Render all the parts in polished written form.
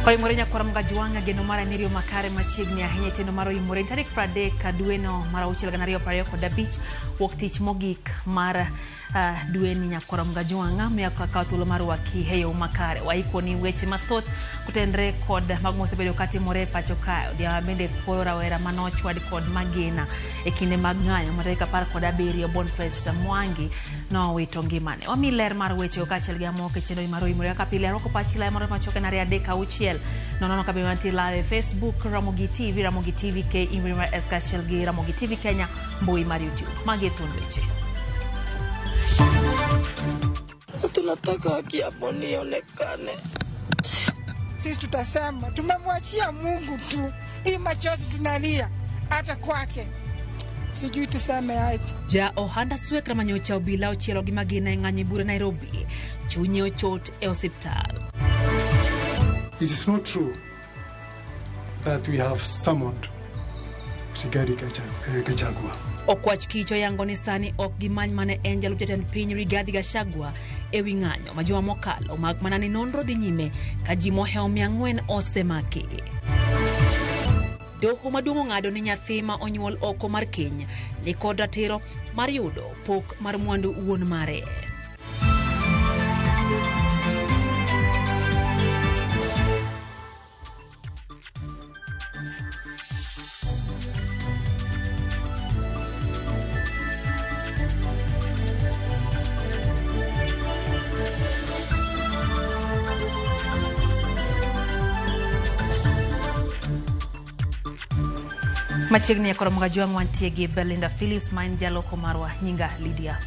Kwa imorenya kwa mgajuanga geno mara nirio makare machigni ahinya teno maro imore tarik Friday kadueno mara uchila ganario pario kwa beach walk teach mogik mara dueni nyakora mgajuanga miaka kautulo maro waki heyo makare waiko ni weche mathoth kutendre kod magmosebedo kati more pachoka dia bende kora wera manoch wad kod magena ekine magnganya matarika par kod abirio Boniface Mwangi no witongimane wamiler mar weche okachel gamoke chendo maro imore kapile roko pachila maro machoka na ria deka uchiel nono kabemanti live Facebook Ramogi TV ke Imrima Eskachelgi Ramogi TV Kenya mbui mari YouTube magetundweche tunataka haki hapo nionekane. Sisi tutasema tumemwachia Mungu tu. Hii machozi tunalia hata kwake. Sijui tuseme aje. Ja ohanda swekra manyocha obila ochielo gi magina ng'anyi bure Nairobi chunye ochot e hospital. It is not true that we have summoned Rigathi Gachagua. Okwach kicho yango ni sani ok gimany mane Angel Jatend Piny Rigathi Gachagua e wing'anyo majuma mokalo mag manani nonro dhi nyime ka ji moheo 400 osemaki. Doho maduong' ng'ado ni nyathi ma onyuol oko mar Kenya ni kod ratiro mar yudo pok mar mwandu wuon mare. Machigni ya kora mgajuang wantiegi Belinda Phillips main jaloko marwa nyinga Lydia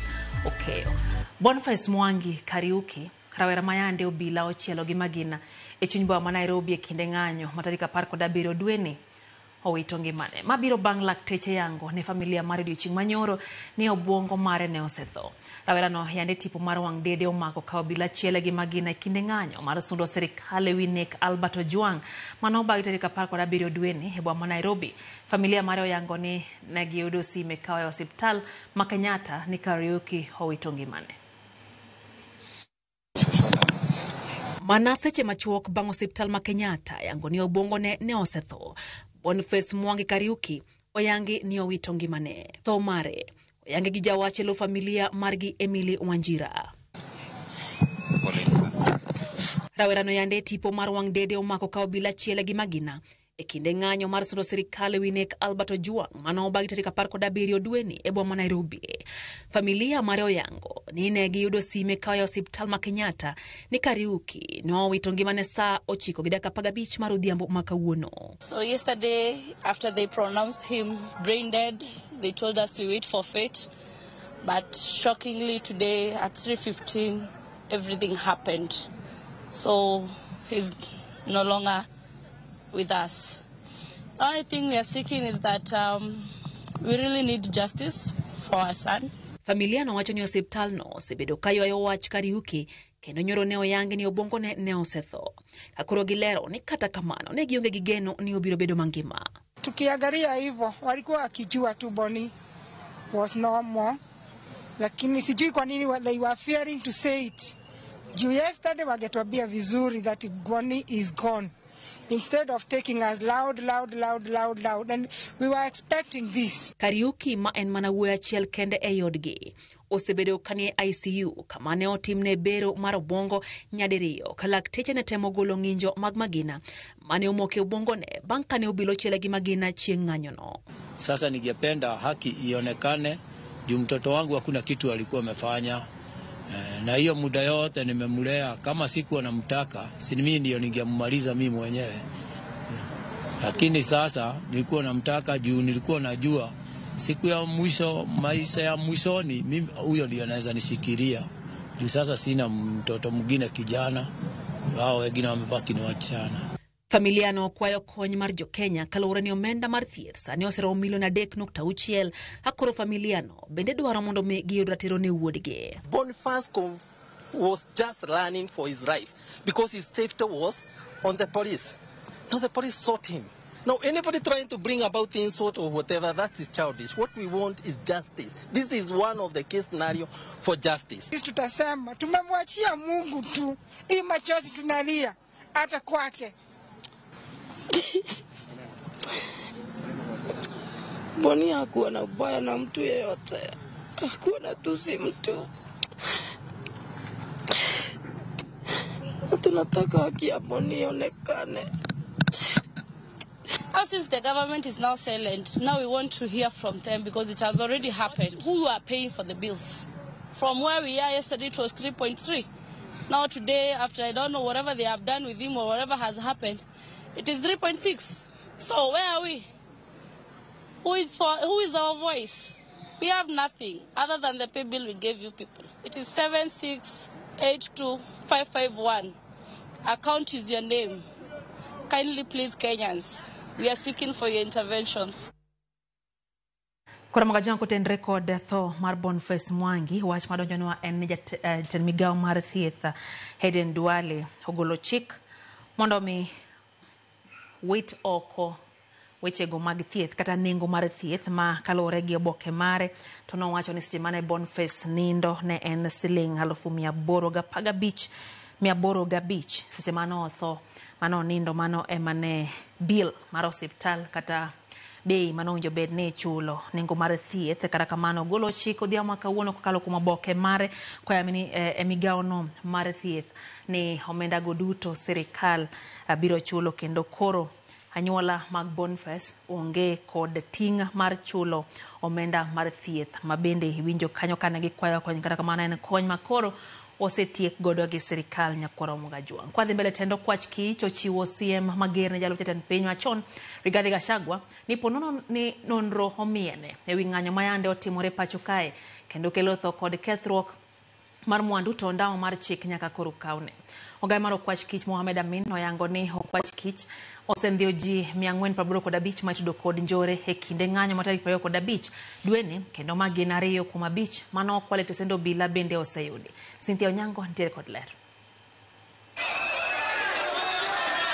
Okeyo. Boniface Mwangi Kariuki rawera mayande obila ochielo gi magina e chuny boma Nairobi e kinde ng'anyo matarika par kod abiriyo dweni owito ngimane. Mabiro bang' lakteche yango ne familia mar odiochieng' manyoro ni obwongo mare ne osetho. Rawera no yande tipo mar wang' dede omako ka obila chiele gi magina e kinde ng'anyo mar sundo serikal ewi nek Albert Ojwang mano bang' tarika par kod abiriyo dweni e boma Nairobi. Familia mare oyango ni negiyudo sime kawa e hospital ma Kenyatta ni Kariuki owito ngimane. Mana seche machuok bang' hospital ma Kenyatta yango ni obwongo ne osetho. Boniface Mwangi Kariuki oyangi ni owito ngimane. Tho mare oyangi gi jawachelo familia margi Emily Wanjira. Rawera no yande tipo mar wang' dede omako ka obila chiele gi magina e kinde ng'anyo mar sundo serikal ewi nek Albert Ojwang mano bang' tarika par kod abiriyo dweni e boma Nairobi. Familia mare oyango ni ne giyudo sime kawa e hospital ma Kenyatta ni Kariuki no owito ngimane saa 9:15 mar odhiambo ma kawuono. So yesterday, after they pronounced him brain dead, they told us to wait for fate. But shockingly today at 3:15, everything happened. So he's no longer with us. The only thing we are seeking is that we really need justice for our son. Familia no wacho ni hospital no osebedo ka ywayo wach Kariuki kendo nyoro ne oyangi ni obwongo ne osetho. Kakoro gilero ni kata kamano ne gionge gi geno ni obiro bedo mangima. Tukiangalia hivyo walikuwa wakijua tu Boni was normal, lakini sijui kwa nini they were fearing to say it. Juu yesterday wagetuambia vizuri that Boni is gone. Instead of taking us loud, and we were expecting this. Kariuki ma en mana wuoyi achiel kende e yodgi osebedo kanie ICU kama ne otimne bero mar obwongo nyadiriyo ka lakteche ne temo golo ng'injo mag magina mane omoke obwongone bang' kane obilo chiele gi magina chieng' ng'anyono. Sasa ningependa haki ionekane juu mtoto wangu hakuna kitu alikuwa amefanya. Na hiyo muda yote nimemlea, kama sikuwa namtaka si mimi ndio ningemaliza mimi mwenyewe. Lakini sasa nilikuwa namtaka juu nilikuwa najua siku ya mwisho, maisha ya mwishoni mimi huyo ndio anaweza nishikilia. Juu sasa sina mtoto mwingine kijana, wao wengine wamebaki ni wachana. Familia no kwayo kony mar jo Kenya kaluwore ni omenda mar thieth sani osero milion 3.6 akoro familia no bende dwaro mondo mi giyud ratiro ne wuodgi. Boniface was just running for his life because his safety was on the police. Now the police sought him. Now anybody trying to bring about insult or whatever, that is childish. What we want is justice. This is one of the case scenario for justice. Sisi tutasema tumemwachia Mungu tu. Hii machozi tunalia hata kwake. Boni hakuwa na ubaya na mtu yeyote. Hakuwa na tusi mtu. Tunataka haki ya Boni ionekane. Since the government is now silent, now we want to hear from them because it has already happened. Who are paying for the bills? From where we are yesterday, it was 3.3. Now today, after I don't know whatever they have done with him or whatever has happened, it is 3.6. So where are we? Who is our voice? We have nothing other than the pay bill we gave you people. It is 7682551. Account is your name. Kindly please, Kenyans, we are seeking for your interventions. Kora magajan ko ten record tho mar Boniface Mwangi wach madonjonwa en ten migao mar thieth Hayden Duale ogolo chik mondo mi wit oko wechego mag thieth kata nengo mar thieth ma kalore gi oboke mare to nowacho ni seche mane Boniface nindo ne en siling 815 seche mano otho mano nindo mano emane bill mar hospital kata bei manowinjo bed ne chulo nengo mar thieth kata kamano golo chik odhiambo kawuono kokalo kuom oboke mare koyamini migao no mar thieth ni omenda go duto sirikal biro chulo kendo koro anyuola mag Boniface onge kod ting' mar chulo omenda mar thieth mabende winjo kanyo kana gi kwayo kony kata kamano en kony makoro osetiek godo gi sirikal Nyakoro Mugajwang. Kwa dhi mbele tendo kwach kich ochiwo CM mager ne jalo jatend piny machon Rigathi Gachagua ni ponono ni nonro omiene ewi ng'anyo mayande otimore pacho kae kendo kelo tho kod kethruok mar mwandu to ndawo mar chik nyaka koro kaune. Ogai mar okwach kich Mohamed Amin oyango ni okwach kich osendhio ji 485 matudo kod njore e kinde ng'anyo matarik 25 dweni kendo magin 2 kuom 5 mano okwale tesendo bila bende oseyudi. Cynthia Onyango ntiere kod ler.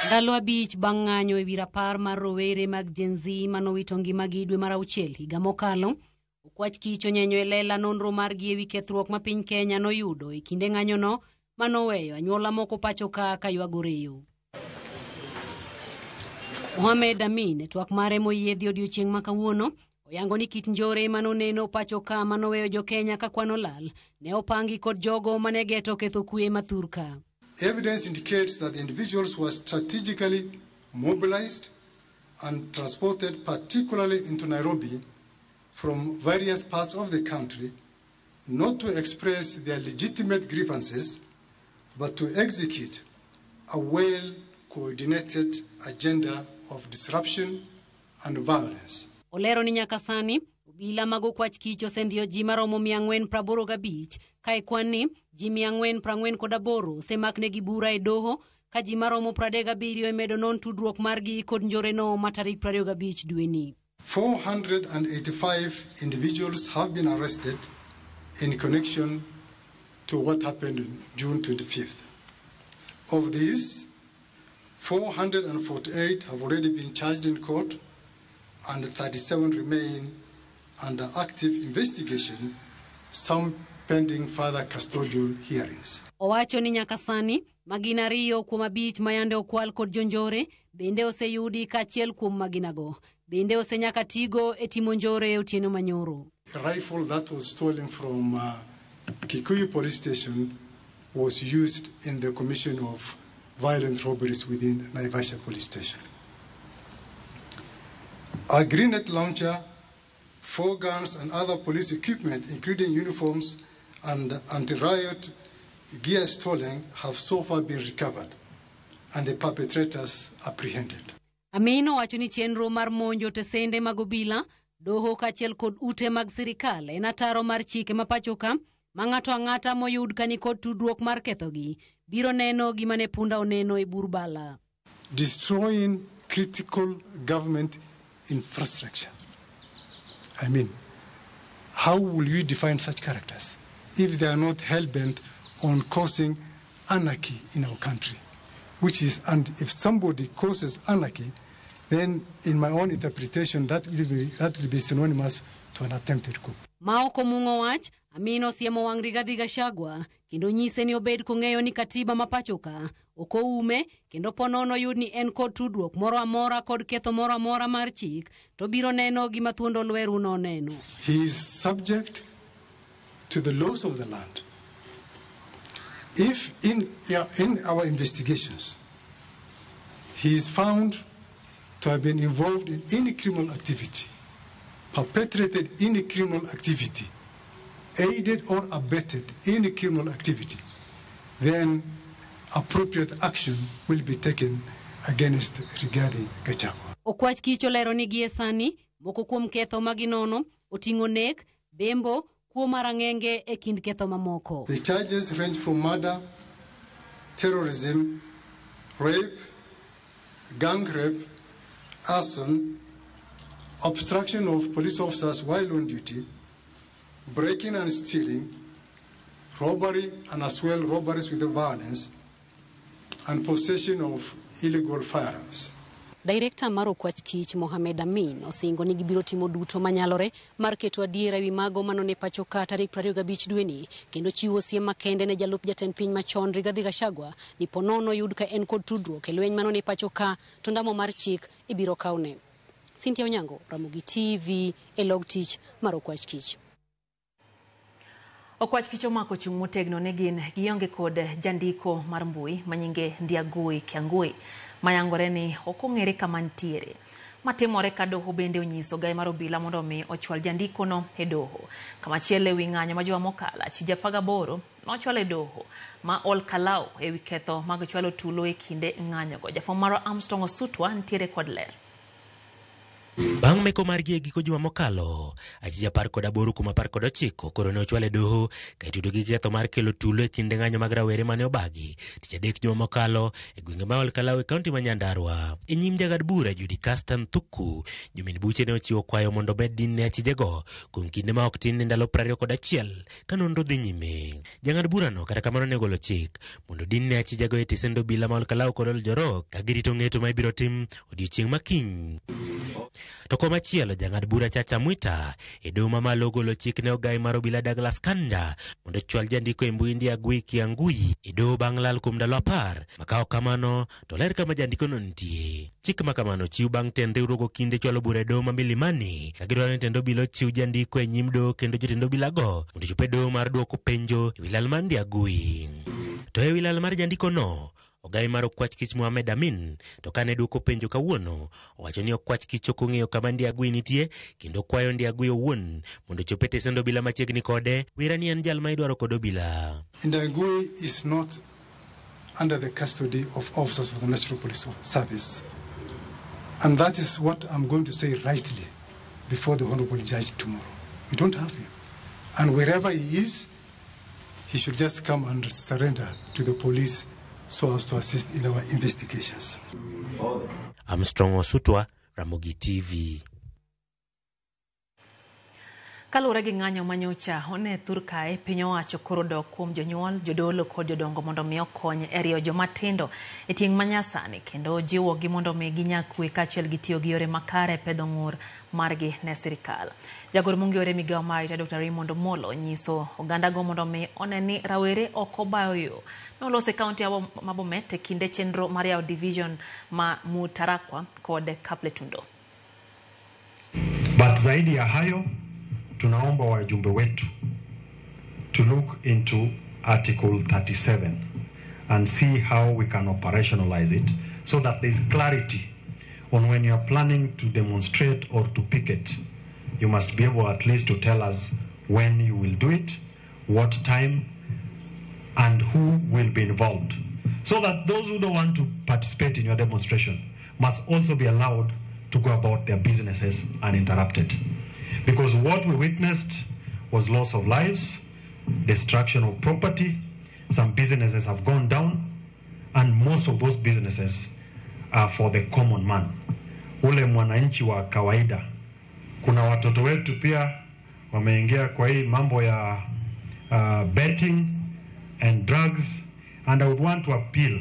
Ndalo 5 bang' ng'anyo ewi rapar mar rowere mag Gen Z manowito ngimagi dwe mar 6 higa mokalo, okwach kich onyenyo e lela nonro margi ewi kethruok ma piny Kenya noyudo e kinde ng'anyono manoweyo anyuola moko pacho ka ywagore. Mohamed Amin, twak mare moyiedhi odiochieng' ma kawuono, oyango ni kit njore manoneno pacho ka manoweyo jo Kenya ka kwano lal ne opangi kod jogo mane geto ketho kwe mathurka. Evidence indicates that the individuals were strategically mobilized and transported particularly into Nairobi from various parts of the country, not to express their legitimate grievances, but to execute a well-coordinated agenda of disruption and violence. Olero ni nyaka sani, obila mag okwach kich osendhio ji maromo 485, kae kwan ni ji 448 osemaknegi bura e doho, ka ji maromo 37 emedo non tudruok margi kod njoreno matarik 25 dweni. 485 individuals have been arrested in connection to what happened on June 25th. Of these, 448 have already been charged in court and 37 remain under active investigation, some pending further custodial hearings. Owacho ni nyaka sani, magina 2 kuom 5 mayande okwal kod jonjore, bende oseyudi kachiel kuom maginago. Bende osenyaka tigo e timo njore otieno manyoro. A rifle that was stolen from Kikuyu police station was used in the commission of violent robberies within Naivasha police station. A grenade launcher, 4 guns and other police equipment, including uniforms and anti-riot gear stolen, have so far been recovered and the perpetrators apprehended. Amino wacho ni chenro mar monjo tesende mag obila, doho kachiel kod ute mag sirikal en ataro mar chike mapacho ka ma ng'ato ang'ata moyud kani kod tudruok mar kethogi biro neno gima ne punda oneno e burbala. Destroying critical government infrastructure. I mean, how will you define such characters if they are not hell-bent on causing anarchy in our country? Which is, and if somebody causes anarchy, then in my own interpretation, that will be synonymous to an attempted coup. Maoko mungo wach, Amino siemo wang' Rigathi Gachagua kendo nyise ni obed kong'eyo ni katiba mapachoka okoume kendo ponono yud ni en kod tudruok moro amora kod ketho moro amora mar chik to biro neno gima thuondo lweru no neno. He is subject to the laws of the land. If in our investigations he is found to have been involved in any criminal activity, perpetrated any criminal activity, aided or abetted any criminal activity, then appropriate action will be taken against Rigathi Gachagua. Okwach kicho lero ni gie sani moko kuom ketho maginono oting'o nek, bembo, kuo marang'enge e kind ketho mamoko. The charges range from murder, terrorism, rape, gang rape, arson, obstruction of police officers while on duty, breaking and stealing, robbery and as well robberies with violence, and possession of illegal firearms. Director mar Okwach Kich Mohamed Amin osingo ni gibiro timo duto manyalore mar keto adiera ewi mago manone pachoka tarik 25 dweni kendo chiwo siem makende ne jalup jatend piny machon Rigathi Gachagua ni ponono yud ka en kod tudruok e lweny manone pachoka to ndamo mar chik ibiro kaune. Cynthia Onyango, Ramogi TV, e log tich mar Okwach Kich. Okwach Kich omako chung' motegno ne gin gionge kod jandiko mar mbui manyinge Ndiagui Kiangui mayangore ni okong'ere kama ntiere. Matimore ka doho bende onyiso gai mar obila mondo mi ochwal jandiko no e doho. Kama chiele wi ng'anyo ma joma mokala Achija 18 nochwal e doho ma Ol Kalou e wi ketho mag chwalo tulo e kinde ng'anyo go. Jafwambo mar Armstrong Osutwa ntiere kod ler. Bang' meko margi e giko juma mokalo, Achija 18 kuom 19 koro ne ochwal e doho ka itudo gi ketho mar kelo tulo e kinde ng'anyo mag rawere mane obagi tich adek juma mokalo e gwenge ma Ol Kalou e kaunti ma Nyandarua. E nyim jagad bura Judy Castan Thuku, jomin buche ne ochiwo kwayo mondo med din ne achijego kuom kinde ma ok tin ne ndalo 21 ka nonro dhi nyime. Jang'ad bura no kata kamano ne golo chik mondo din ne achijego e tisendo obila ma Ol Kalou kod Ol Jorok ka girito ng'eto ma ibiro tim odiechieng' makiny. To komachielo jang'ad bura Chacha Mwita e doho mamalo golo chik ne ogai mar obila Douglas Kanja mondo chwal jandiko e mbui Ndiagui Kiangui e doho bang' lal kuom ndalo 10 makawo kamano to ler kama jandiko no nitie. Chik ma kamano chiw bang' tend riwruogo kinde chwalo bura e doho ma Milimani ka gidwaro ni tend obila chiw jandiko e nyim doho kendo jotend obila go mondo chop e doho mar duoko penjo e wi lal mar Ndiagui. To e wi lal mar jandiko no ogai mar Okwach Kich Mohamed Amin to kane duoko penjo kawuono owacho ni Okwach Kich ok ong'eyo kama Ndiagui nitie kendo kwayo Ndiagui owuon mondo chop e tesend obila machiegni kode wira ni en jal ma idwaro kod obila. Ndiagui is not under the custody of officers of the National Police Service, and that is what I'm going to say rightly before the Honorable Judge tomorrow. We don't have him, and wherever he is, he should just come and surrender to the police so as to assist in our investigations. Armstrong Osutwa, Ramogi TV. Kalure gi ng'anyo manyocha one thurkae piny owacho koro dok kuom jonyuol, jodolo kod jodongo mondo mi okony e riyo jomatindo e tieng' manyasani kendo jiwo gi mondo mi ginyakwe kaachiel gi tiyo gi yore makare pedho ng'ur margi ne sirikal. Jagoro mong'ere migawo mar Dr. Raymond Omolo nyiso oganda go mondo mi one ni rawere ok obayo yo. Nolose kaunti ma Bomet e kinde chenro mar yawo division ma Mutarakwa kod Kapletundo. But zaidi ya hayo tunaomba wajumbe wetu to look into Article 37 and see how we can operationalize it so that there's clarity on when you are planning to demonstrate or to picket. You must be able at least to tell us when you will do it, what time, and who will be involved. So that those who don't want to participate in your demonstration must also be allowed to go about their businesses uninterrupted. Because what we witnessed was loss of lives, destruction of property, some businesses have gone down, and most of those businesses are for the common man. Ule mwananchi wa kawaida. Kuna watoto wetu pia wameingia kwa hii mambo ya betting and drugs, and I would want to appeal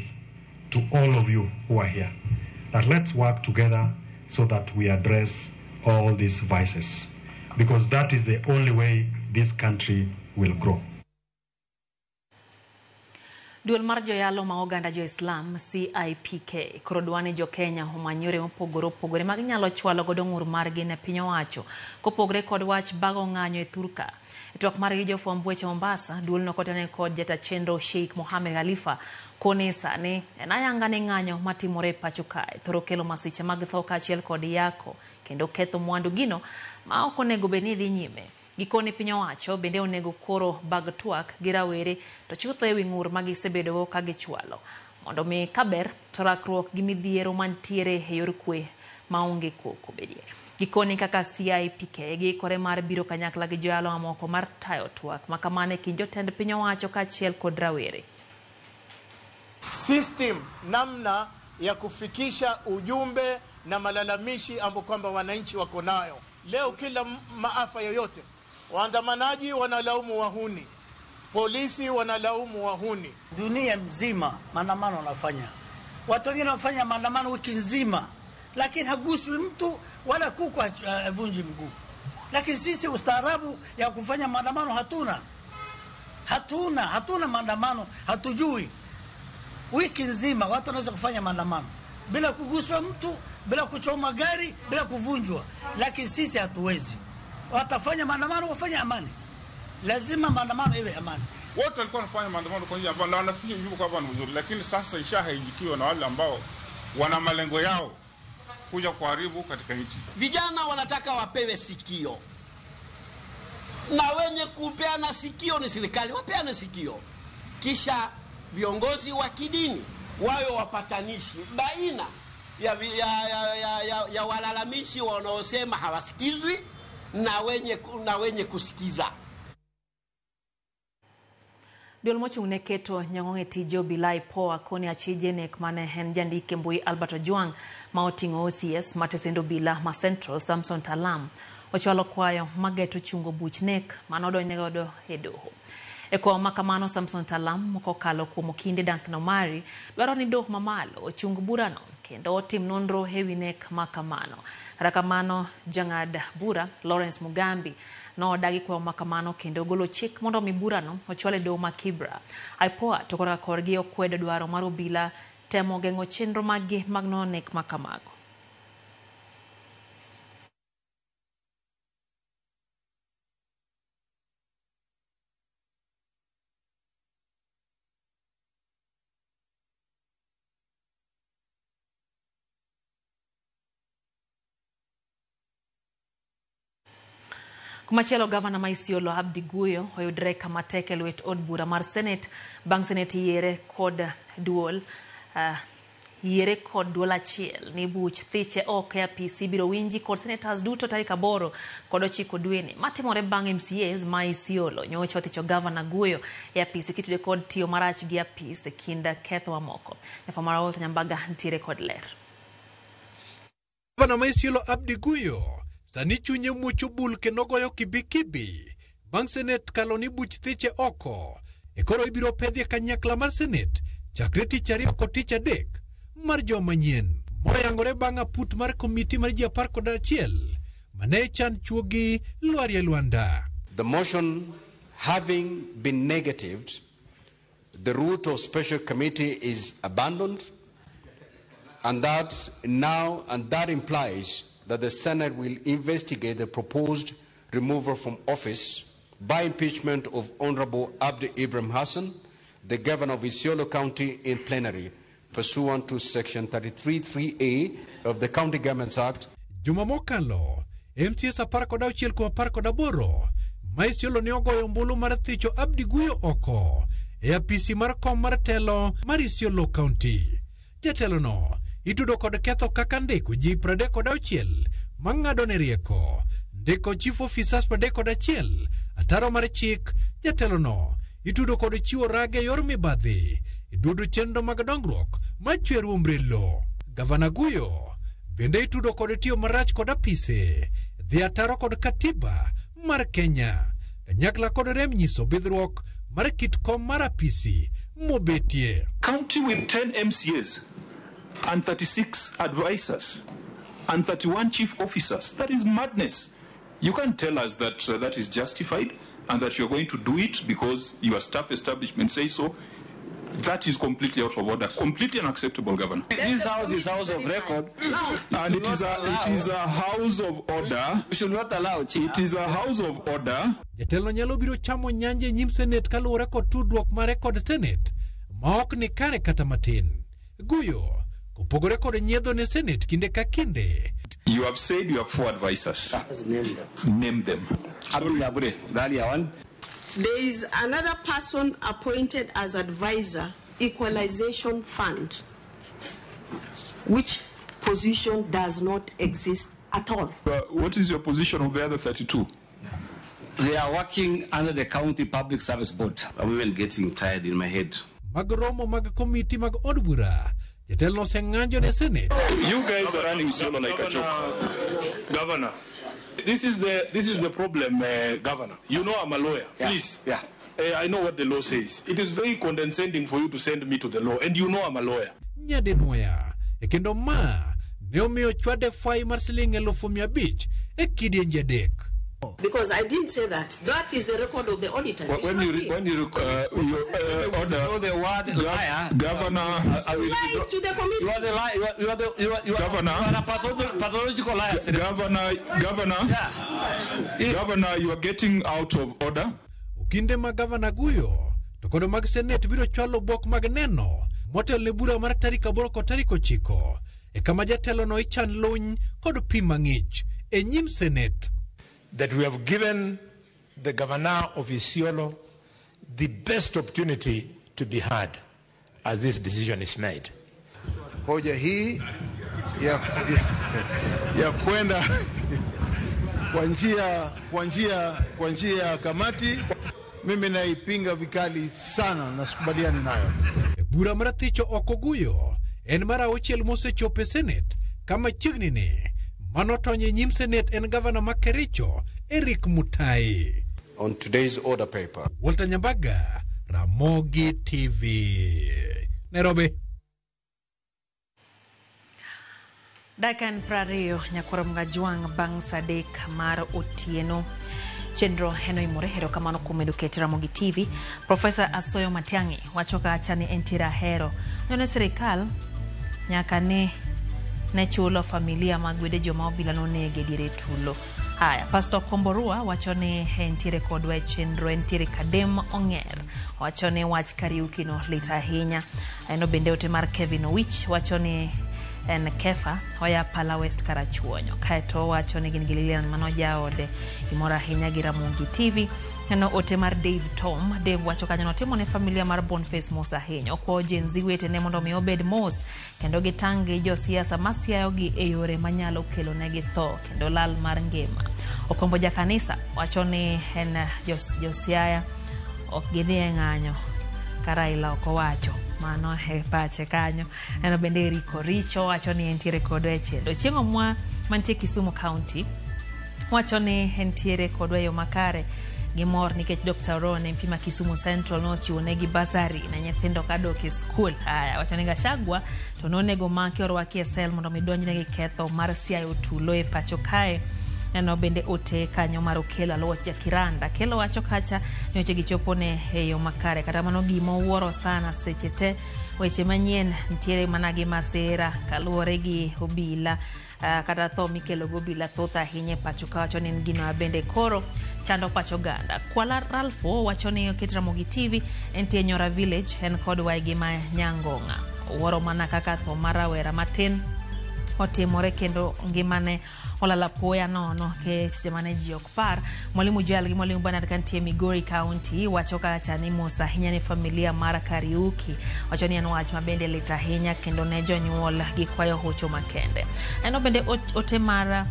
to all of you who are here that let's work together so that we address all these vices, because that is the only way this country will grow. Duol mar joyalo ma oganda jo Islam CIPK koro dwani jo Kenya omanyore mopogore mag nyalo chwalo godo ng'ur margi ne piny owacho kopogore kod wach bago ng'anyo e thurka. E twak margi jofwamb weche Mombasa, duol no kotene kod jata chenro Sheikh Mohamed Khalifa koni sani en ayanga ne ng'anyo matimore pacho kae thoro kelo masiche mag tho kaachiel kod yako kendo ketho mwandu gino ma ok onego bed ni dhi nyime. Gikoni piny owacho bende onego koro bag twak gi rawere to chutho ewi ng'ur ma gisebedogo ka gichwalo mondo mi kaber to rakruok gi midhiero mantiere e yor kwe maonge koko bedie. Gikoni kaka CIPK giikore mar biro kanyakla gi joyalo mamoko mar tayo twak makamane kind jotend piny owacho kaachiel kod rawere. System namna ya kufikisha ujumbe na malalamishi ambapo kwamba wananchi wako nayo. Leo kila maafa yoyote, waandamanaji wanalaumu wahuni, polisi wanalaumu wahuni. Dunia mzima maandamano wanafanya. Watu wengine wanafanya maandamano wiki nzima, lakini haguswi mtu wala kuku havunji mguu. Lakini sisi ustaarabu ya kufanya maandamano hatuna. Hatuna maandamano, hatujui. Wiki nzima watu wanaweza kufanya maandamano bila kuguswa mtu, bila kuchoma gari, bila kuvunjwa. Lakini sisi hatuwezi. Watafanya maandamano, wafanye amani. Lazima maandamano iwe amani. Wote walikuwa wanafanya maandamano kwa njia ambayo wanafikiri yuko kwa nzuri, lakini sasa ishahaijikiwa na wale ambao wana malengo yao kuja kuharibu katika nchi. Vijana wanataka wapewe sikio. Na wenye kupeana sikio ni serikali, wapeane sikio. Kisha viongozi wa kidini wawe wapatanishi baina ya walalamishi wanaosema hawasikizwi na wenye kusikiza. Duol mochung' ne keto nyang'ong' e tije Bilai Poa koni achije nek mane en jandike mbui Albert Ojwang ma oting'o OCS matesendo bila ma Central Samson Talam ochwalo kwayo mageto chungo buch nek manodonjne godo e doho. E kwa makamano Samson Talam mokokalo kuom kinde Danstan Omari dwaro ni doho mamalo ochung burano kendo otim nonro ewi nek makamano. Rakamano jang'ad bura Lawrence Mugambi no dagi kwa makamano kendo golo chik mondo mi burano ochwale doho ma Kibra. IPOA to kora korgi okwedo dwaro mar obila temo geng'o chenro magi mag nono nek makamago. Kumachielo gavana ma Isiolo Abdi Guyo oyudre kama tek e lwet od bura mar Senate bang' Senate yiere kod duol achiel ni buch thiche ok e apisi biro winji kod senators duto tarik 8 kod 9 dweni matimore bang' MCAs ma Isiolo nyocha othicho gavana Guyo e apisi kitude kod tiyo marach gi apis e kind ketho mamoko. Nyafamara Walter Nyambaga ntiere kod ler. Gavana ma Isiolo Abdi Guyo sani chunye mucho bul kendo goyo kibikibi bang' Senate kaloni buch thiche oko e koro ibiro pedhie kanyakla mar Senate chakre tich ariyo kod tich adek mar joma nyien moyangore bang' aput mar komiti mar ji 11 mane chan chuogi Lwarie Lwanda. The motion having been negatived, the route of special committee is abandoned, and that implies that the Senate will investigate the proposed removal from office by impeachment of Honorable Abdi Ibrahim Hassan, the governor of Isiolo County, in plenary, pursuant to Section 33(3)(a) of the County Governments Act. Juma mokalo, MCS 19 ma Isiolo ne ogoyo ombulu mar thicho Abdi Guyo oko e apisi mar kom mar telo mar Isiolo County. Jatelo no itudo kod ketho kaka ndiko ji 36 mang'ado ne rieko, ndiko chief officers 31, ataro mar chik. Jatelo no itudo kod chiwo rage yor mibadhi idudo chenro mag dongruok machwer umbrelo. Gavana Guyo bende itudo kod tiyo marach kod apise dhi ataro kod katiba mar Kenya kanyakla kod rem nyiso bidhruok mar kit kom mar apisi mobetie. County with 10 MCAs and 36 advisors and 31 chief officers. That is madness. You can't tell us that that is justified. and that you're going to do it because your staff establishment says so, that is completely out of order, completely unacceptable, Governor. This house is house of record, and it is a house of order. We should not allow. It is a house of order. Jatelo nyalo biro chamo nyanje nyim Senate kaluwore kod tudruok mare kod Senate ma ok ni kare kata matin. Guyo kopogore kod nyiedho ne Senate kinde ka kinde. You have said you have 4 advisors. Name them. There is another person appointed as advisor, Equalization Fund, which position does not exist at all. What is your position of the other 32? They are working under the County Public Service Board. I'm even getting tired in my head. Magromo mag committee mag odbura. Jatelo senganjo ne Senate. You guys are running solo like a joke. Governor, this is the problem, Governor. You know I'm a lawyer. Yeah. Please. Yeah. I know what the law says. It is very condescending for you to send me to the law, and you know I'm a lawyer. Nyade noya. Ekendo ma ne omiyo chwade fai mar siling 500,000 e kidienje adek. Because I didn't say that. That is the record of the auditors. When you order the word liar, Governor, lie to the committee. You are the liar. You are Governor. You are a pathological liar. Governor, you are getting out of order. Kinde mag Governor Guyo to kod mag Senate biro chwalo bok mag neno motel ne bura mar tarik 8 kod tarik 9 e kama jatelo no ichan luny kod pi mang'ich e nyim Senate. That we have given the governor of Isiolo the best opportunity to be heard as this decision is made. Hoja hii ya kwenda kwa njia ya kamati, mimi naipinga vikali sana na sikubaliani nayo. Bura mar thicho oko Guyo en mar 6 mosechopo e Senate kama chiegni ni manotonye nyim Senate en Governor ma Kericho Eric Mutai. On today's order paper, Walter Nyambaga, Ramogi TV, Nairobi. Dakan Prario Nyakorom Gajuang bang Sadek mar otieno. Chenro Henoi Murehero kamano kumeduketi Ramogi TV. Professor Asoyo Matiang'i wachoka achani entira hero. Nyone serikal nyaka ne chulo familia magwede joma obila nonege dire tulo. Haya, Pastor Komborua wachone entire kodwa chenro entire kadem onger. Wachone wach kariuki no lita ahinya. Eno bende ote mar Kevin Owich wachone en Kefa hoya Pala West Karachuonyo. Kaeto wachone gin gililian manoja ode imora ahinya gi Ramogi TV. Eno ote mar Dave Tom. Dave wacho kanyo timo ne familia mar Boniface Mos ahinya. Okwo jenzi wete ne mondo mi obed mos kendo gitangi jo siasa masiayo gi e yore manyalo kelo negi tho kendo lal mar ngima. Okombo ja kanisa wachone en josiaya ok gidhi ng'anyo Karaila oko wacho mano he pache kanyo. Eno bende Eriko Richo wachone entiere kodwa e chendo chieng'o mwa mantie Kisumu County wachone entiere kodwa yo makare gimor nikech Dr. Ron mpima Kisumu Central no chiwonegi basari na nyithindo kadok e school. Haya wachone Gachagua to nonego maki orwaki e sel mondo midonjne gi ketho mar siayo tulo e pacho kae. Eno bende ote kanyo mar Okelo Alwach Jakiranda. Kelo wacho kacha nyoche gichopo ne yo makare kata mano gimo wuoro sana seche te weche manyien ntiere managi masera kaluwore gi obila kata tho mikelo gobila thotha ahinya pacho ka wacho ni gino bende koro chando pacho ganda. Kwala Ralfo wacho ni oket Ramogi TV entie Nyora Village en kod waigi ma Nyangonga. Wuoro mana kaka tho marawera matin otimore kendo ngimane olala poya nono ke semane ji okpar. Mwalimu Jal gi mwalimu Bernard kantie Migori County wachoka achani Mos ahinya ne familia mara Kariuki. Wacho ni eno wach mabende lita ahinya kendo ne jonyuol gi kwayo hocho makende. Eno bende ote mara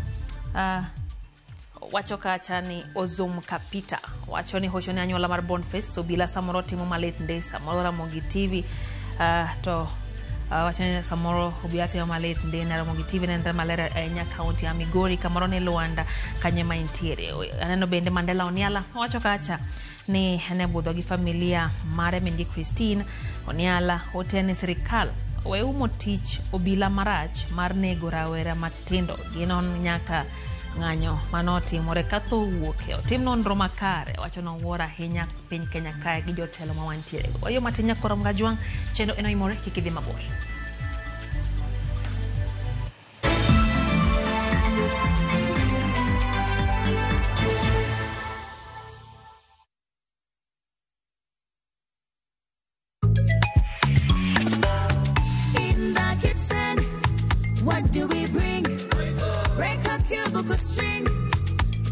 wachoka achani Ozum Kapita wacho ni hocho ni anyuola mar Boniface so bila samoro timo malet ndesa moro Ramogi TV to wachane samoro obiate malet ndena Ramogi TV nenda malera enya county ya Migori kamoro ne Luanda kanyema intiere. Aneno bende Mandela Oniala wacho kacha ni ene budho gi familia mare Mindy Christine Oniala otene serikal weumo tich obila marach mar nego rawera matindo ginon nyaka ng'anyo manotimore katho wuok e otim nonro makare wacho no wuora ahinya piny Kenya kae gi jotelo ma wantiere go. Oyo matinya korom gajwang' chendo eno imore kikidhi mabor. What do we bring? Break a cubicle string,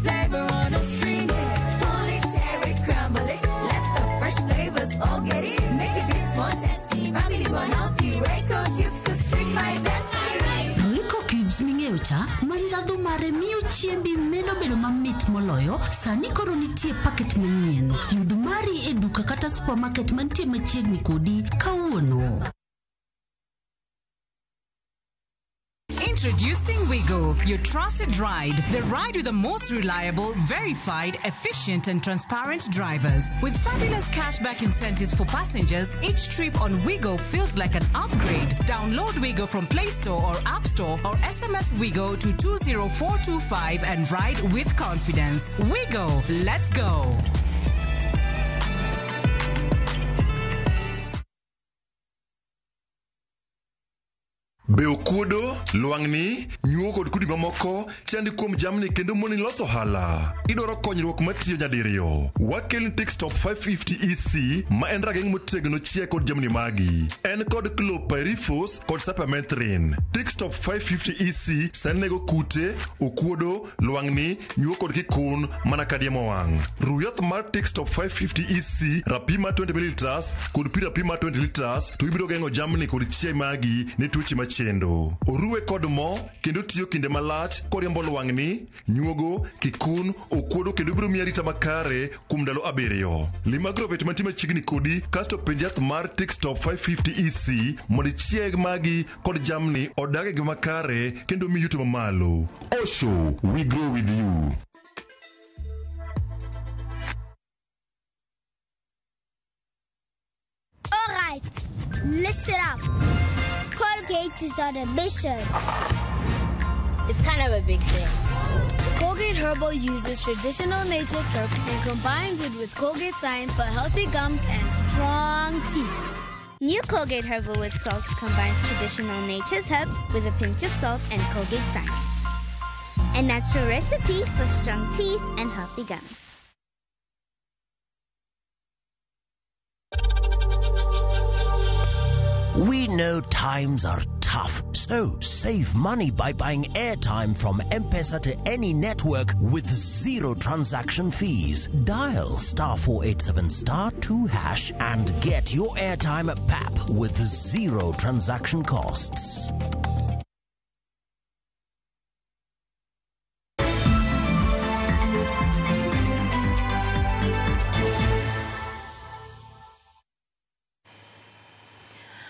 flavor on a string. Pull it, tear it, crumble it. Let the fresh flavors all get in. Make it bits more tasty, family more healthy. Reiko cubes could string my best. Reiko cubes mingeucha, manjado mare miyo chiembi medo bedo mamit moloyo. Sani koro nitie packet manyien. Yud mari e duka kata supermarket mantie machiegni kodi kawuono. Introducing Wigo, your trusted ride. The ride with the most reliable, verified, efficient and transparent drivers. With fabulous cashback incentives for passengers, each trip on Wigo feels like an upgrade. Download Wigo from Play Store or App Store or SMS Wigo to 20425 and ride with confidence. Wigo, let's go. Beokuodo, Luangni, nyuo kod kudi mamoko, chandi kuom jamni kendo moni loso hala. Idoro konyruok matiyo nyadiriyo. Wakel Tixtop 550 EC ma en rageng motegno chia kod jamni magi. En kod clopyrifos kod sapermethrin. Tixtop 550 EC senego kute, okuodo, luangni, nyuo kod kikun mana kadiemo wang. Ruyath mar Tixtop 550 EC rapima 20 ml kod pi rapima 20 liters to ibiro gengo jamni kod chia magi ne tuoche machendo. Oruwe kod mo kendo tiyo kinde malach koriembo luangni, nyuogo, kikun, okuodo kendo biro miya rita makare kuom ndalo 7. Lima Agrovet mantie machiegni kodi kasto penj yath mar Tixtop 550 EC mondo chieg magi kod jamni odage gi makare kendo mi yuto mamalo. Osho, we grow with you. All right, listen up. Colgate is on a mission. It's kind of a big thing. Colgate Herbal uses traditional nature's herbs and combines it with Colgate Science for healthy gums and strong teeth. New Colgate Herbal with Salt combines traditional nature's herbs with a pinch of salt and Colgate Science. A natural recipe for strong teeth and healthy gums. We know times are tough, so save money by buying airtime from M-Pesa to any network with zero transaction fees. Dial *487*2# and get your airtime PAP with zero transaction costs.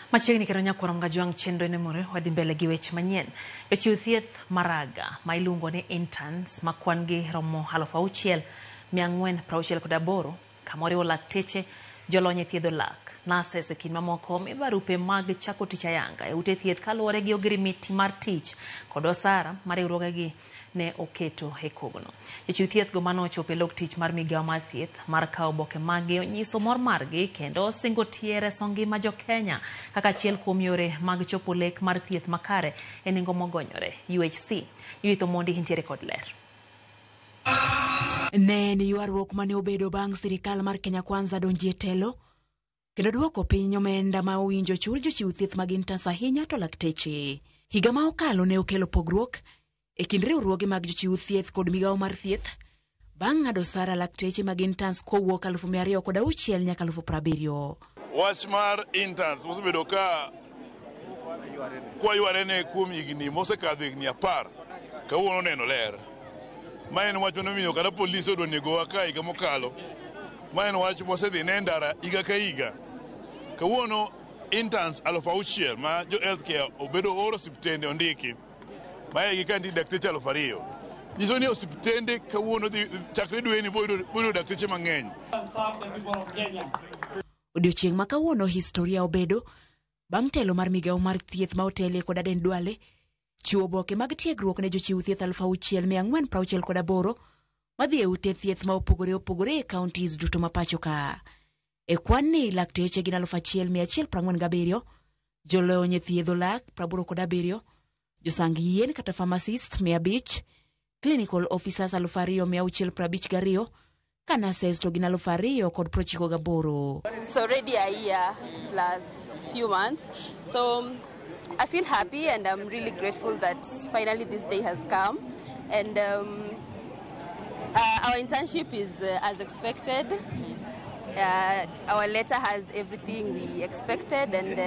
Machiegni kero nyakorom gajwang' chendo ene more wadhi mbele gi weche manyien. Jochiw thieth maraga ma iluongo ni interns ma kwan gi romo 6,468 kamoriwo lakteche, jolony e thiedho lak, nurses e kind mamoko mi barupe mag chako tich ayanga e ute thieth kaluwore gi ogirimiti mar tich kod osara mar riwruogegi ne oketo e kogno. Jochiw thieth go manochopo e lok tich mar migawo mar thieth mar kawo oboke magi onyiso mor margi kendo singo tiere ngima jo Kenya kaka achiel kuom yore mag chopo lek mar thieth makare e nengo mogonyore. UHC Judith Omondi ntiere kod ler. Ne ni ywaruok mane obedo bang' sirikal mar Kenya Kwanza donji e telo kendo duoko piny omenda ma owinjo chul jochiw thieth mag interns ahinya to lakteche. Higa ma okalo ne okelo pogruok e kind riwruoge mag jochiw thieth kod migawo mar thieth bang' ng'ado osara lakteche mag interns kowuok 206 nyaka 70. Wach mar interns osebedo ka kwayware ne kuom higni mosekadho higni 10 kawuono neno ler. Ma en wach monomiyo kata polisi odwa negowa ka higa mokalo. Ma en wach mosedhi ne ndara higa ka higa. Kawuono interns 6,000 ma jo healthcare obedo oro osiptende ondiki. Ma egi ka nitie dakteche 2,000. Nyiso ni osiptende kawuono chakre dweni boyudo dakteche mang'eny. Odiochieng' ma kawuono historia obedo bang' telo mar migawo mar thieth ma otelie kod Aden Duale chiwo oboke mag tiegruok ne jochiw thieth 6,468 madhi e ute thieth ma opogore opogore e counties duto ma pacho ka. E kwan ni lakteche gin 1,147, jolony e thiedho lak 87, josang yien kata pharmacist 500, clinical officers 2,652, nurses to gin 2,098. It's already a year plus few months, so I feel happy and I'm really grateful that finally this day has come. And our internship is as expected. Our letter has everything we expected, and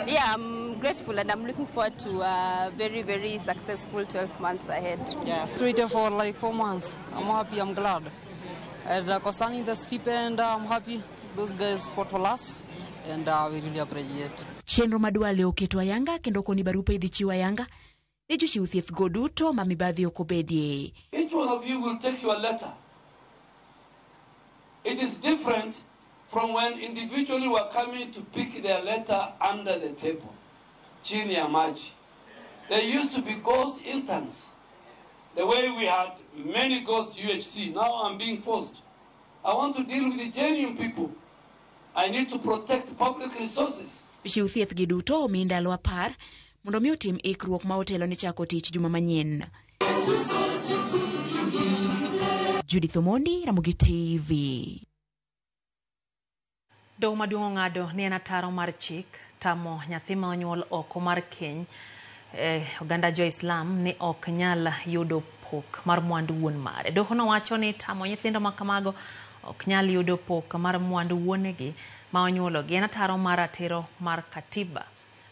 I'm grateful and I'm looking forward to a very, very successful 12 months ahead. Yeah, waited for like 4 months. I'm happy, I'm glad. And concerning the stipend, I'm happy. Those guys fought for us, and we really appreciate. Chenro madwale oketo ayanga kendo koni barupe idhi chiwa ayanga ne jochiw thieth go duto ma mibadhi ok obedie. Each one of you will take your letter. It is different from when individually were coming to pick their letter under the table. Chini ya maji. There used to be ghost interns. The way we had many ghost UHC, now I'm being forced. I want to deal with the genuine people. I need to protect public resources. Jochiw thieth gi duto omi ndalo 10 mondo mi otim ikruok ma otelo ne chako tich juma manyien. Judith Omondi, Ramogi TV. Doho maduong' ng'ado ni en ataro mar chik tamo nyathi ma onyuol oko mar keny oganda jo-Islam ni ok nyal yudo pok mar mwandu wuon mare. Doho nowacho ni tamo nyithindo ma kamago ok nyal yudo pok mar mwandu wuonegi ma onyuologi en ataro mar ratiro mar katiba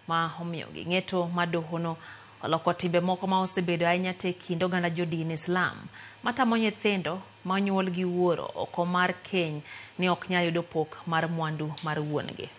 ma omiyogi. Ng'eto ma dohono oloko timbe moko ma osebedo ahinya te kind oganda jodin Islam matamo nyithindo ma onyuol gi wuoro oko mar keny ni ok nyal yudo pok mar mwandu mar wuongi.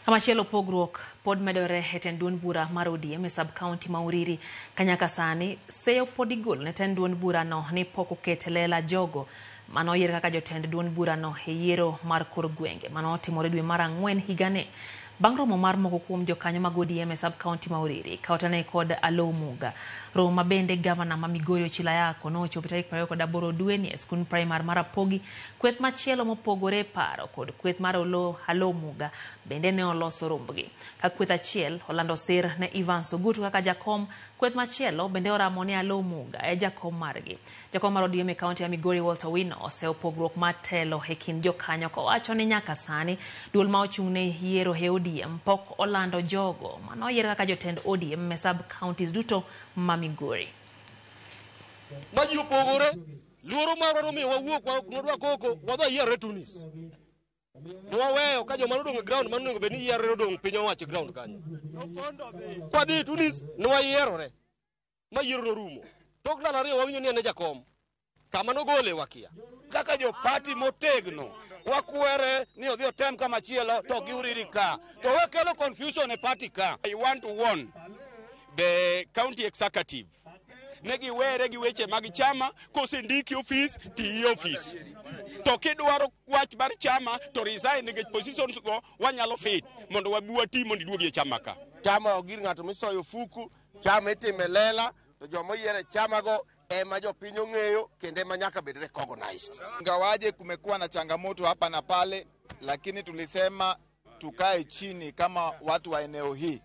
Kamachielo pogruok pod medore e tend duond bura mar ODM e sub-county ma Uriri kanyaka sani seyo pod igolo ne tend duond bura no ni pok oket lela jogo manoyier kaka jotend duond bura no e yiero mar kor gwenge manotimore dwe mar 4 higani. Bang' romo mar moko kuom jokanyo mag ODM e sub-county ma Uriri kaotane kod Alo Muga, romo ma bende gavana ma Migori Chilayako nochopo tarik 28 dweni e skund primar mar Apogi. Kweth machielo mopogore paro kod kweth mar Alo Muga bende ne oloso rombgi. Ka kweth achiel olando sir ne Evans Ogutu kaka jakom, kweth machielo bende oramo ni Alo Muga e jakom margi. Jakom mar ODM e kaunti ya Migori Walter Wino oseo pogruok matelo e kind jokanyo kowacho ni nyaka sani duol ma ochung'ne yiero he ODM pok olando jogo manoyier kaka jotend ODM me sub-counties duto ma Migori. Maji opogore, luoro marwa mi wawuok wadwa koko, wadwa yiere Tunis. Nwaweyo ka joma nodong' ground manongo bed ni yiere odong' piny owacho ground kanyo. Kwadhi Tunis nwayierore. Ma yiero norumo. Tok ndalo ariyo wawinjo ni ene jakom. Kama nogole wakia. Kaka jo party motegno wakwere ni odhi otem kama chielo to giuriri ka to wakelo confusion e party ka. I want to warn the county executive negi were gi weche mag chama kosendiki office ti office to kidwaro wach bar chama to resign negi positions go wanyalo fit mondo wabuwa ti mondo iduogi e chama ka. Chama ogir ng'ato misoyo fuku, chama itime lela to jomo yiere chama go ema jopiny ong'eyo kende manyaka bed recognized. Ingawaje kumekuwa na changamoto hapa na pale, lakini tulisema tukae chini kama watu wa eneo hii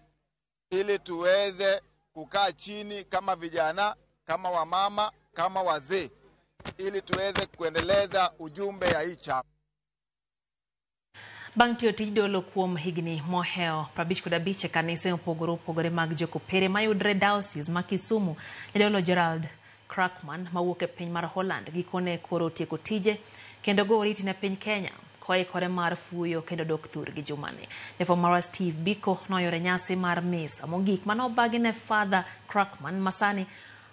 ili tuweze kukaa chini kama vijana, kama wamama, kama wazee ili tuweze kuendeleza ujumbe ya hii chama. Bang' tiyo tij dolo kuom higni moheo 55 kanise opogore mag jokopere mayudre diocese ma Kisumu, jadolo Gerald Crackman mawuok e piny mar Holland gikone koro tieko tije kendo go oriti ne piny Kenya koikore mar fuyo kendo dok thurgi jumani. Jafwambo marwa Steve Biko noyore nyasi mar misa mogik manobagi ne Father Crackman masani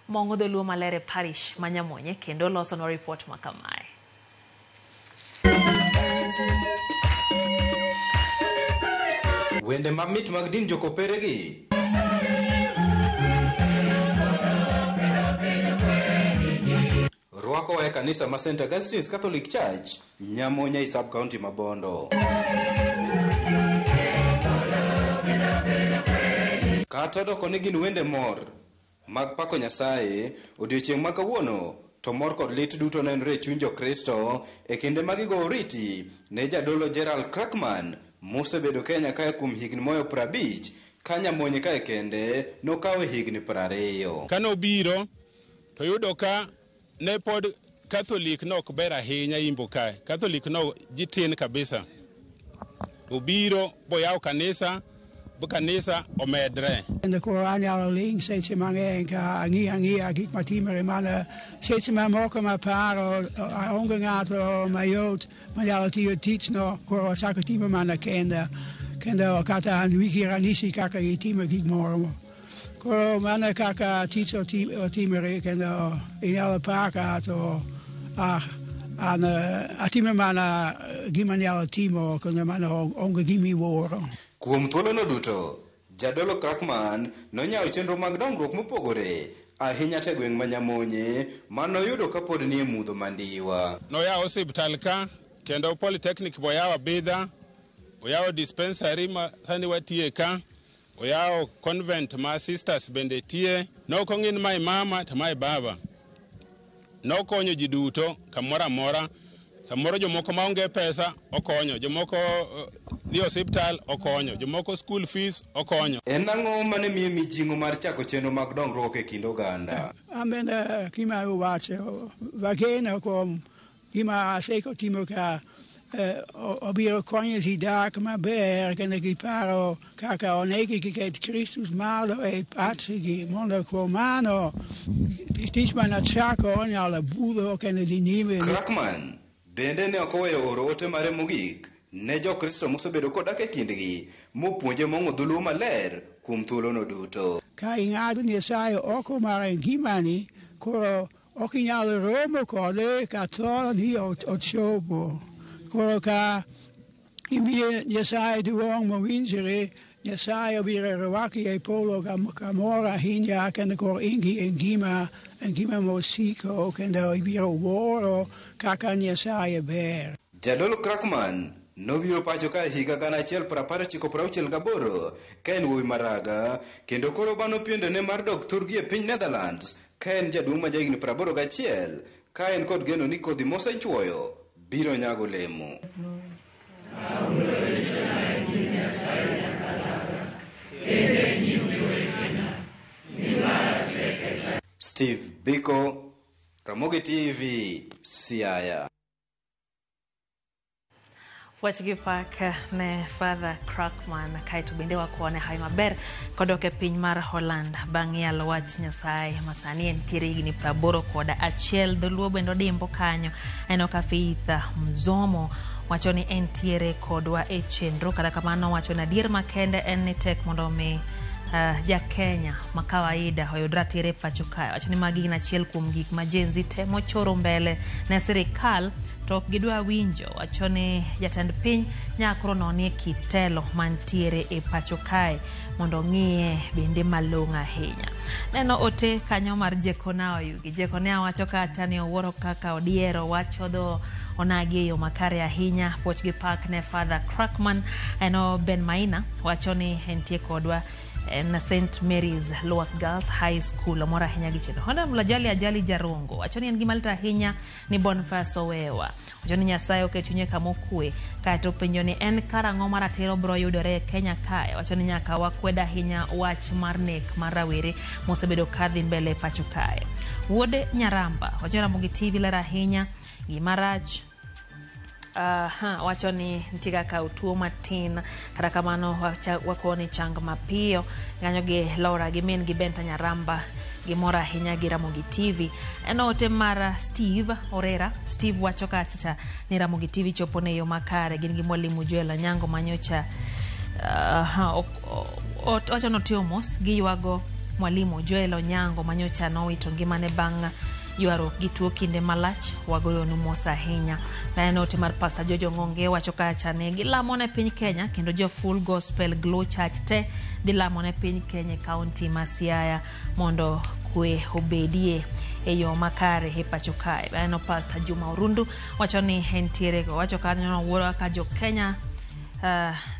mongo dholuo malere parish manyamonye kendo loso no report makamae. Wende mamit mag din jokopere gi rwako kanisa ma St. Augustine's Catholic Church, Nyamonya i sub county Mabondo. Kata doko ni gin wende mor mag pako Nyasaye odiochieng' ma kawuono, to mor kod lit duto nenre chuny Jo-Kristo e kinde ma gigo oriti ne jadolo Gerald Crackman mosebedo Kenya kae kuom higni moyo 50, ka Nyamonye kae kende nokawe higni 20. Kanobiro to yudo ka ne pod Catholic no ok ber ahinya Imbo kae. Catholic no jitin kabisa. Obiro boyaw kanisa kanisa omedre. En de Korania ling steeds mange enka angia gik matimere man steeds maar mokken maar paar ongegato majot maar ja die teach no kor sakatime man kende kata an wikiranisi kaka itime gik mor kor man kaka teach timere kende in alle parka to aan atime man gimanial timo kende man ongegimi woro. Kuom thuolo no duto, jadolo Crackman nonyawo chenro mag dongruok mopogore ahinya te gweng' ma Nyamonye manoyudo kapod ni e mudho mandiwa. Noyawo osiptal ka kendo polytechnic boyawo Bidha, oyawo dispensary ma sani watie ka, oyawo convent ma sisters bende tie, nokong'in mai mama to mai baba. Nokonyo ji duto kamoro amora. Samoro jomoko maonge pesa okonyo, jomoko ni hospital okonyo, jomoko school fees okonyo. En ang'o mane miyo mijing'o mar chako chenro mag dongruok e kind oganda? Amenda kima uwache vagena kom kima seko timo ka obiro konyo si dak ma ber kene giparo kaka onegi kiket Christus malo e patsigi mondo komano tismana chako onyala budo kene dinime. Crackman bende ne ok oweyo oro ote mare mogik ne Jo-Kristo mosebedo kodak e kindgi mopuonje mong'o dhuluo maler kuom thuolono duto. Ka ing'ado Nyasaye oko mar ngimani, koro ok inyalo romo kode ka tho ni ochopo. Koro ka imiye Nyasaye duong' mowinjore, Nyasaye biro rwaki e polo kamoro ahinya kendo koro ingi e ngima mosiko kendo ibiro wuoro kaka Nyasaye ber. Jadolo Crackman nobiro pacho ka higa 1968 ka en wuoyi maraga kendo koro bano piende ne mar dok thurgi e piny Netherlands ka en jaduong' ma jahigni 81 ka en kod geno ni kodhi mosechwoyo biro nyago lemo. Steve Biko, Ramogi TV, Siaya. Wachgi pak ne Father Crackman kaito bende wakone hai maber kodoke piny mar Holland bang' yalo wach Nyasaye masani entiere higni 81 dholuo bende odimbo kanyo. Eno ka Faith Mzomo wacho ni entiere kodwa e chenro, kata kamano wacho na dier makende en ni tek mondo mi ja Kenya ma kawaida oyud ratiro pacho kae. Wacho ni magi gin achiel kuom gik ma Gen Z temo choro mbele ne sirikal to ok gidwa winjo. Wacho ni jatend piny nyakoro nonie kitelo mantiere e pacho kae mondo ng'iye bende malong'o ahinya. Neno ote kanyo mar Jekona Oyugi. Jekona wacho kata ni owuoro kaka odiero wacho do onagi yo makare ahinya. Pochgi pak ne Father Crackman. Eno Ben Maina wacho ni entie kodwa na St. Mary's Lower Girls High School amora ahinya gichedo. Honda mlajali ajali Jarongo wacho ni en gima lit ahinya ni Boniface Owewa. Wacho ni Nyasaye okechunye kamokwe kato penjo ni en karang'o maratiro bro yudore Kenya kae. Wacho ni nyaka wakweda ahinya wach mar nek mar rawere mosebedo kadhi mbele pacho kae. Wuode Nyaramba wacho ni Ramogi TV ler ahinya gimarach wacho ni ntiga ka utuo matin kata kamano wakoni chang mapiyo ganyo gi Laura gi min gi Benta Nyaramba gi mora ahinya gi Ramogi TV. Eno ote mara Steve Orera. Steve wacho kacha ni Ramogi TV chopo ne yo makare gin gi Mwalimu Joel Anyango manyocha wacho no tiomos gi ywago Mwalimu Joel Onyango manyocha nowito ngimane bang' yuaro gituo kinde malach wagoyo numosa ahinya. Na enote mar Pastor Jojo Ngonge wacho kacha ne gilamo ne piny Kenya kendo jo Full Gospel Glow Church te dilamo ne piny Kenya County ma Siaya mondo kwe obedie eyo makare e pacho kae. Eno Pastor Juma Orundu wacho ni entiere go wacho kanyo wuoro ka jo Kenya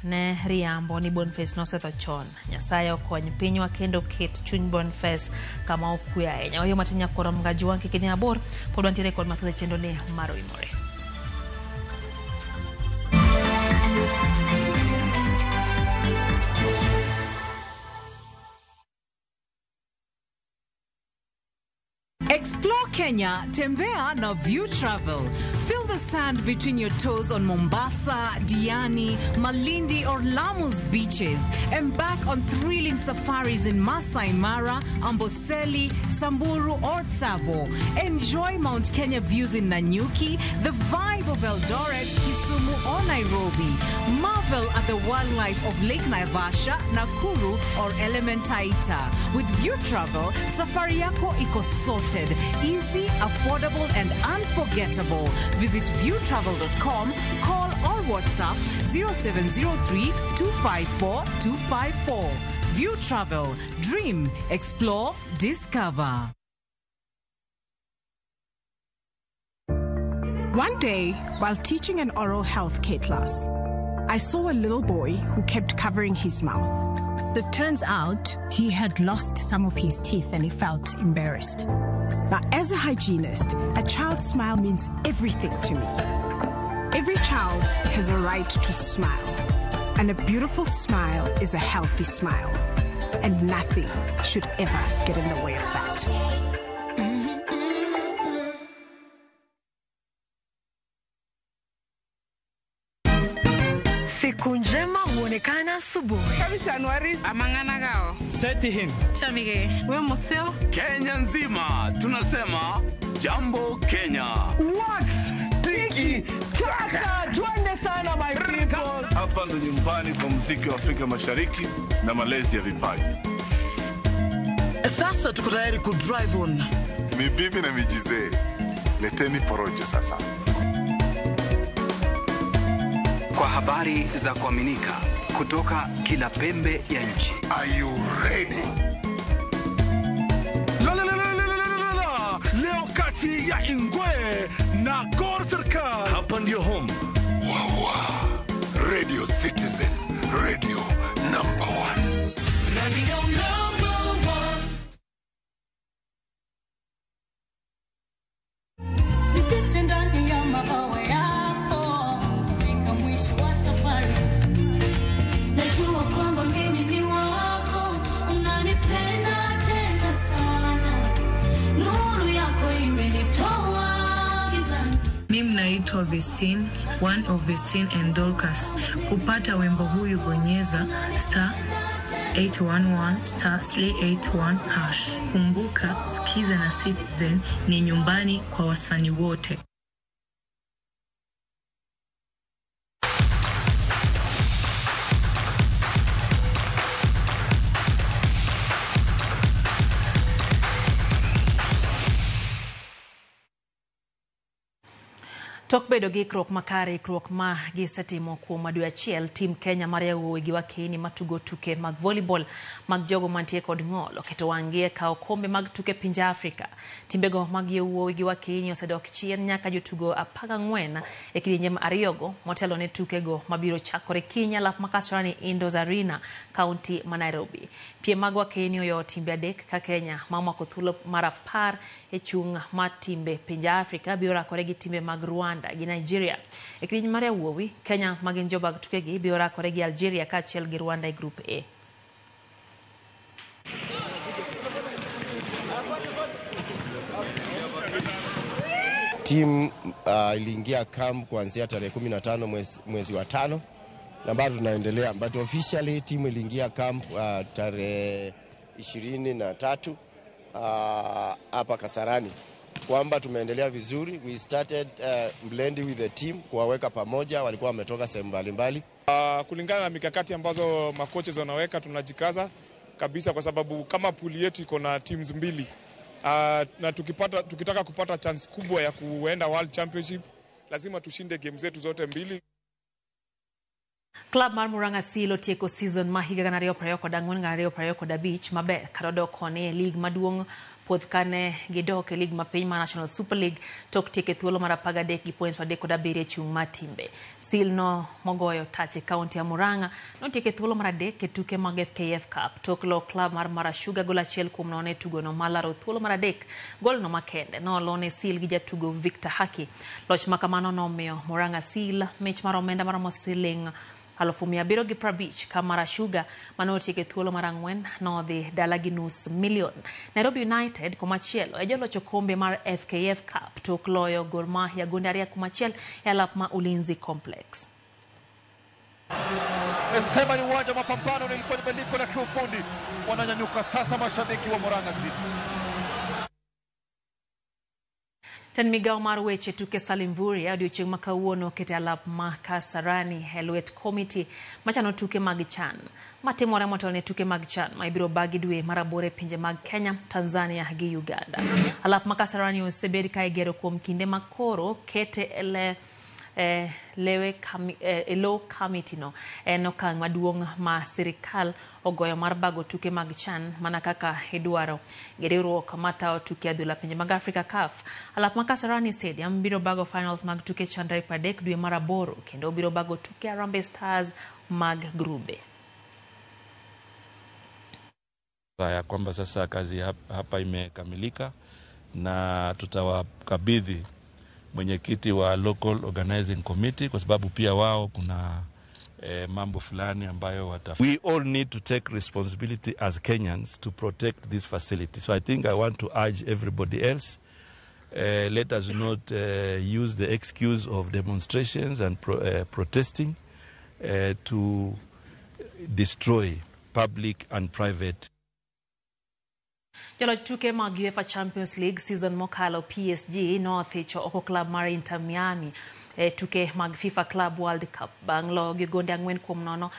ne riambo ni Boniface nosetho chon. Nyasaye okony pinywa kendo ket chuny Boniface kama okwe ahinya. Oyo matinya korom gajuan kikini abor pod wantiere kod mathoth chendo ne maro imore. Explore Kenya, tembea na View Travel. Feel the sand between your toes on Mombasa, Diani, Malindi or Lamu's beaches. Embark on thrilling safaris in Masai Mara, Amboseli, Samburu or Tsavo. Enjoy Mount Kenya views in Nanyuki, the vibe of Eldoret, Kisumu or Nairobi. Marvel at the wildlife of Lake Naivasha, Nakuru or Elementaita. With View Travel, safari yako iko sorted, easy, affordable and unforgettable. Visit viewtravel.com, call or WhatsApp 0703 254 254. View Travel. Dream, explore, discover. One day, while teaching an oral health care class, I saw a little boy who kept covering his mouth. It turns out he had lost some of his teeth and he felt embarrassed. Now, as a hygienist, a child's smile means everything to me. Every child has a right to smile, and a beautiful smile is a healthy smile, and nothing should ever get in the way of that. Siku njema huonekana asubuhi. Kabisa Anuari amangana gao. Seti him. Chamige. We museo. Kenya nzima tunasema jambo Kenya. Wax, tiki, taka. Twende sana my people. Hapa ndo nyumbani kwa muziki wa Afrika Mashariki na malezi ya vipaji. Sasa tuko tayari ku drive on. Mibibi na mijize. Leteni porojo sasa. Kwa habari za kuaminika kutoka kila pembe ya nchi. Are you ready? Leo kati ya Ingwe na Gor Serikali. Hapa ndio home. Wawa. Radio Citizen. Radio number 1. Radio number 1. Nipite ndani ya mabawa yako. Fika mwisho wa safari. Najua kwamba mimi ni wako. Unanipenda tena sana. Nuru yako imenitoa gizani. Mimi naitwa Vestine, one of Vestine and Dorcas. Kupata wimbo huyu bonyeza *811 *381#. Kumbuka, Skiza na Citizen ni nyumbani kwa wasanii wote. Tok bedo gi krok makare krok ma gisetimo kuom dwe achiel, tim Kenya mar yawuowi gi wakeni matugo tuke mag volleyball mag jogo mantie kod ng'ol oketo wang'ie kao kombe mag tuke pinje Afrika. Timbego mag yawuowi gi wakeni osedok chien nyaka jotugo 14 e kidienje ariyogo motelo ne tukego mabiro chakore kiny lap makachorani Indoors Arena, County ma Nairobi. Piem mag wakeni oyo timbe adek ka Kenya mamako thuolo mar 10 e chung' mar timbe pinje Afrika biro rakore gi timbe mag Rwanda gi Nigeria. E kidienje mar yawuowi, Kenya magin jobag tukegi biro rakore gi Algeria kaachiel gi Rwanda e Group A. Team iliingia camp kuanzia tarehe 15 mwezi wa 5 na bado tunaendelea, but officially team iliingia camp tarehe 23 hapa Kasarani. Kwamba tumeendelea vizuri, we started blending with the team, kuwaweka pamoja, walikuwa wametoka sehemu mbalimbali. Kulingana na mikakati ambazo makoches wanaweka, tunajikaza kabisa kwa sababu kama pool yetu iko na teams mbili. na tukitaka kupata chance kubwa ya kuenda World Championship lazima tushinde game zetu zote mbili. Club mar Murang'a Seal otieko season ma higa gana ariyo prayoko dang'wen gana ariyo prayoko dabich maber karodo kone league maduong' puoth kane gidok e league mapiny ma National Super League tok tieke thuolo mar 13 gi points 37 chung mar timbe. Seal no mogoyo tach e kaunti ya Murang'a notieke thuolo mar 3 e tuke mag FKF Cup tok lo club mar Mara Sugar gol 1-0 e tugo no malaro thuolo mar 3 gol no makende no lone Seal gi jatugo Victor Haki. Loch makamano nomiyo Murang'a Seal mich mar omenda mar siling 1,750 ka Mara Sugar manotieke thuolo mar 4 nodhi dala gi nus milion. Nairobi United komachielo e jolocho kombe mar FKF Cup tok loyo Gor Mahia gonde 2-1 e alap ma Ulinzi Complex. Sema ni uwanja mapambano nilikuwa nimeliko na kiufundi. Wananyanyuka sasa mashabiki wa Murang'a Seal. Tan migao mar weche tuke Salimvuri odiochieng' ma kawuono kete alap ma Kasarani Helwet Committee machano tuke mag CHAN matimore motelo ne tuke mag CHAN ma ibiro bagi dwe mar 8 e pinje mag Kenya, Tanzania gi Uganda. Alap ma Kasarani osebed ka igero kuom kinde makoro kete low committee no en okang' maduong' ma sirikal ogoyo mar bago tuke mag CHAN mana kaka idwaro. Riwruok matao tuke adhula pinje mag Africa CAF alap ma Kasarani Stadium biro bago finals mag tuke CHAN 3 dwe mar 8 kendo biro bago tuke Harambee Stars mag grube. Ya kwamba sasa kazi hapa imekamilika na tutawakabidhi mwenyekiti wa local organizing committee kwa sababu pia wao kuna mambo fulani ambayo we all need to take responsibility as Kenyans to protect this facility. So I think I want to urge everybody else, let us not use the excuse of demonstrations and protesting to destroy public and private. Jolo tuke mag UEFA Champions League season mokalo PSG nothicho oko club mar Inter Miami tuke mag FIFA Club World Cup bang' loyo gi gonde 4-0